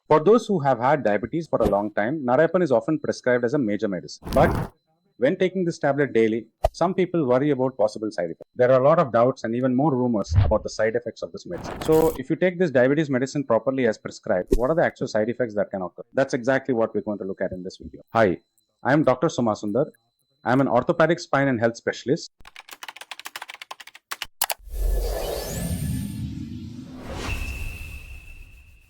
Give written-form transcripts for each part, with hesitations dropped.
For those who have had diabetes for a long time, Narayapan is often prescribed as a major medicine. But when taking this tablet daily, some people worry about possible side effects. There are a lot of doubts and even more rumors about the side effects of this medicine. So, if you take this diabetes medicine properly as prescribed, what are the actual side effects that can occur? That's exactly what we're going to look at in this video. Hi, I am Dr. Soma Sundar. I am an orthopedic spine and health specialist.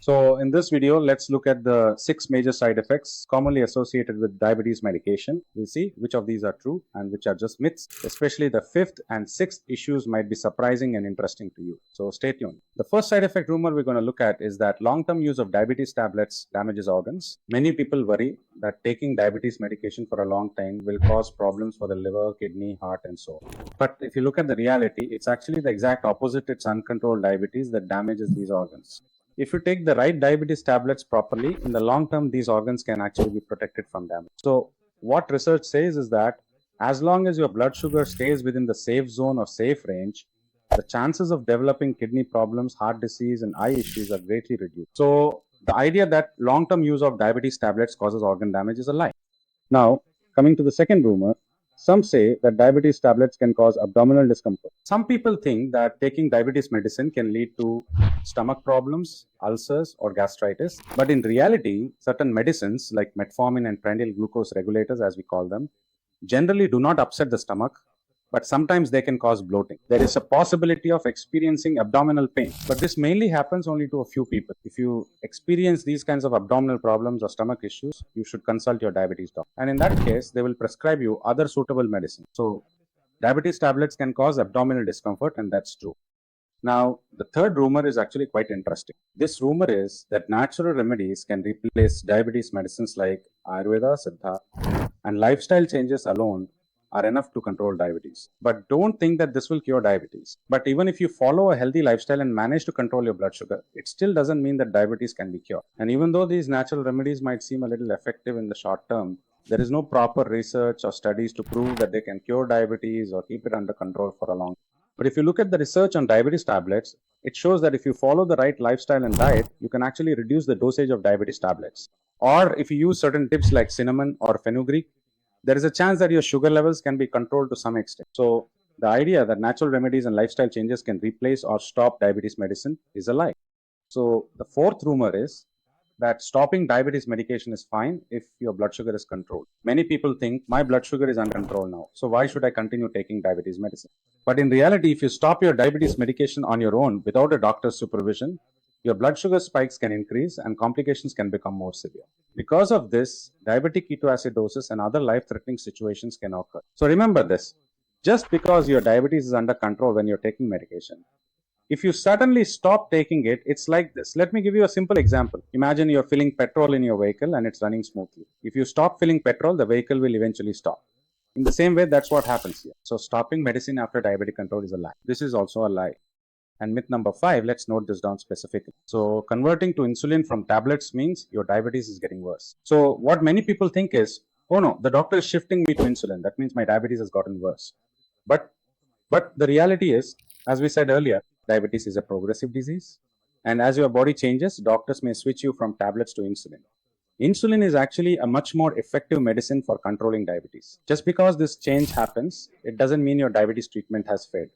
So in this video, let's look at the 6 major side effects commonly associated with diabetes medication. We'll see which of these are true and which are just myths. Especially the 5th and 6th issues might be surprising and interesting to you. So stay tuned. The first side effect rumor we're going to look at is that long-term use of diabetes tablets damages organs. Many people worry that taking diabetes medication for a long time will cause problems for the liver, kidney, heart, and so on. But if you look at the reality, it's actually the exact opposite. It's uncontrolled diabetes that damages these organs. If you take the right diabetes tablets properly, in the long term, these organs can actually be protected from damage. So, what research says is that as long as your blood sugar stays within the safe zone or safe range, the chances of developing kidney problems, heart disease, and eye issues are greatly reduced. So, the idea that long term use of diabetes tablets causes organ damage is a lie. Now, coming to the second rumor, some say that diabetes tablets can cause abdominal discomfort. Some people think that taking diabetes medicine can lead to stomach problems, ulcers, or gastritis. But in reality, certain medicines like metformin and prandial glucose regulators, as we call them, generally do not upset the stomach, but sometimes they can cause bloating. There is a possibility of experiencing abdominal pain, but this mainly happens only to a few people. If you experience these kinds of abdominal problems or stomach issues, you should consult your diabetes doctor. And in that case, they will prescribe you other suitable medicine. So, diabetes tablets can cause abdominal discomfort, and that's true. Now, the third rumor is actually quite interesting. This rumor is that natural remedies can replace diabetes medicines like Ayurveda, Siddha, and lifestyle changes alone are enough to control diabetes. But don't think that this will cure diabetes. But even if you follow a healthy lifestyle and manage to control your blood sugar, it still doesn't mean that diabetes can be cured. And even though these natural remedies might seem a little effective in the short term, there is no proper research or studies to prove that they can cure diabetes or keep it under control for a long time. But if you look at the research on diabetes tablets, it shows that if you follow the right lifestyle and diet, you can actually reduce the dosage of diabetes tablets. Or if you use certain tips like cinnamon or fenugreek, there is a chance that your sugar levels can be controlled to some extent. So, the idea that natural remedies and lifestyle changes can replace or stop diabetes medicine is a lie. So, the fourth rumor is that stopping diabetes medication is fine if your blood sugar is controlled. Many people think my blood sugar is under control now, so why should I continue taking diabetes medicine? But in reality, if you stop your diabetes medication on your own without a doctor's supervision, your blood sugar spikes can increase and complications can become more severe. Because of this, diabetic ketoacidosis and other life-threatening situations can occur. So remember this, just because your diabetes is under control when you're taking medication, if you suddenly stop taking it, it's like this. Let me give you a simple example. Imagine you're filling petrol in your vehicle and it's running smoothly. If you stop filling petrol, the vehicle will eventually stop. In the same way, that's what happens here. So stopping medicine after diabetic control is a lie. This is also a lie. And myth number 5, let's note this down specifically. So converting to insulin from tablets means your diabetes is getting worse. So what many people think is, oh no, the doctor is shifting me to insulin. That means my diabetes has gotten worse. But the reality is, as we said earlier, diabetes is a progressive disease. And as your body changes, doctors may switch you from tablets to insulin. Insulin is actually a much more effective medicine for controlling diabetes. Just because this change happens, it doesn't mean your diabetes treatment has failed,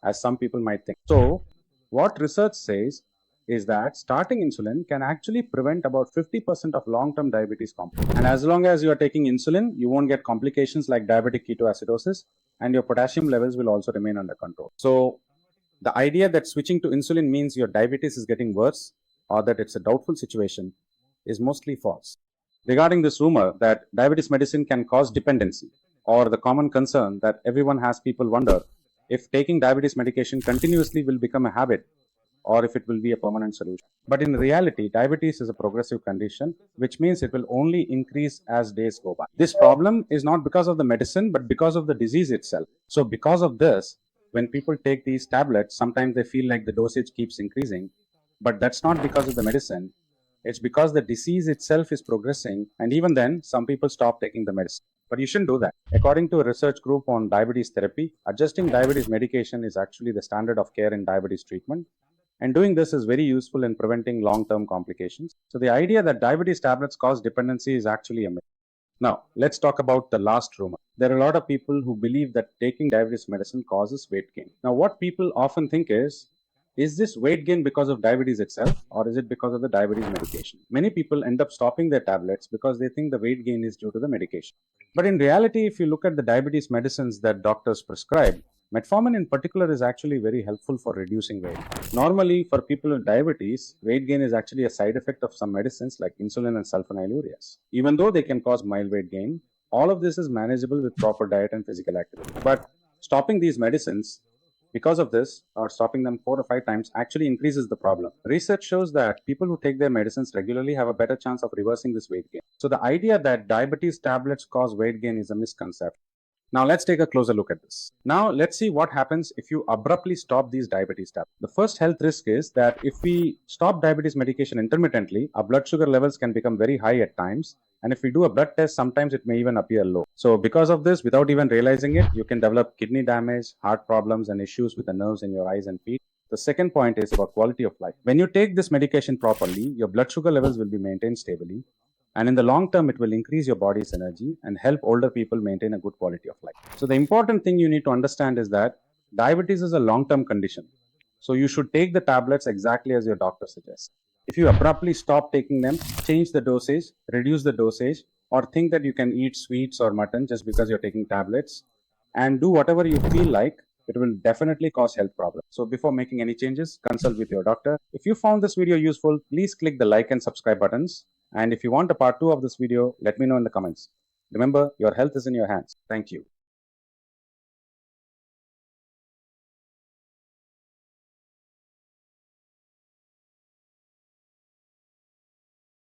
as some people might think. So, what research says is that starting insulin can actually prevent about 50% of long-term diabetes complications. And as long as you are taking insulin, you won't get complications like diabetic ketoacidosis, and your potassium levels will also remain under control. So, the idea that switching to insulin means your diabetes is getting worse or that it's a doubtful situation is mostly false. Regarding this rumor that diabetes medicine can cause dependency, or the common concern that everyone has, people wonder if taking diabetes medication continuously will become a habit or if it will be a permanent solution. But in reality, diabetes is a progressive condition, which means it will only increase as days go by. This problem is not because of the medicine, but because of the disease itself. So because of this, when people take these tablets, sometimes they feel like the dosage keeps increasing, but that's not because of the medicine. It's because the disease itself is progressing, and even then, some people stop taking the medicine. But you shouldn't do that. According to a research group on diabetes therapy, adjusting diabetes medication is actually the standard of care in diabetes treatment. And doing this is very useful in preventing long-term complications. So the idea that diabetes tablets cause dependency is actually a myth. Now, let's talk about the last rumor. There are a lot of people who believe that taking diabetes medicine causes weight gain. Now, what people often think is this weight gain because of diabetes itself, or is it because of the diabetes medication? Many people end up stopping their tablets because they think the weight gain is due to the medication. But in reality, if you look at the diabetes medicines that doctors prescribe, metformin in particular is actually very helpful for reducing weight. Normally, for people with diabetes, weight gain is actually a side effect of some medicines like insulin and sulfonylureas. Even though they can cause mild weight gain, all of this is manageable with proper diet and physical activity. But stopping these medicines because of this, or stopping them 4 or 5 times, actually increases the problem. Research shows that people who take their medicines regularly have a better chance of reversing this weight gain. So the idea that diabetes tablets cause weight gain is a misconception. Now let's take a closer look at this. Now let's see what happens if you abruptly stop these diabetes tablets. The first health risk is that if we stop diabetes medication intermittently, our blood sugar levels can become very high at times. And if we do a blood test, sometimes it may even appear low. So because of this, without even realizing it, you can develop kidney damage, heart problems, and issues with the nerves in your eyes and feet. The second point is about quality of life. When you take this medication properly, your blood sugar levels will be maintained stably. And in the long term, it will increase your body's energy and help older people maintain a good quality of life. So the important thing you need to understand is that diabetes is a long-term condition. So you should take the tablets exactly as your doctor suggests. If you abruptly stop taking them, change the dosage, reduce the dosage, or think that you can eat sweets or mutton just because you're taking tablets, and do whatever you feel like, it will definitely cause health problems. So before making any changes, consult with your doctor. If you found this video useful, please click the like and subscribe buttons. And if you want a part 2 of this video, let me know in the comments. Remember, your health is in your hands. Thank you.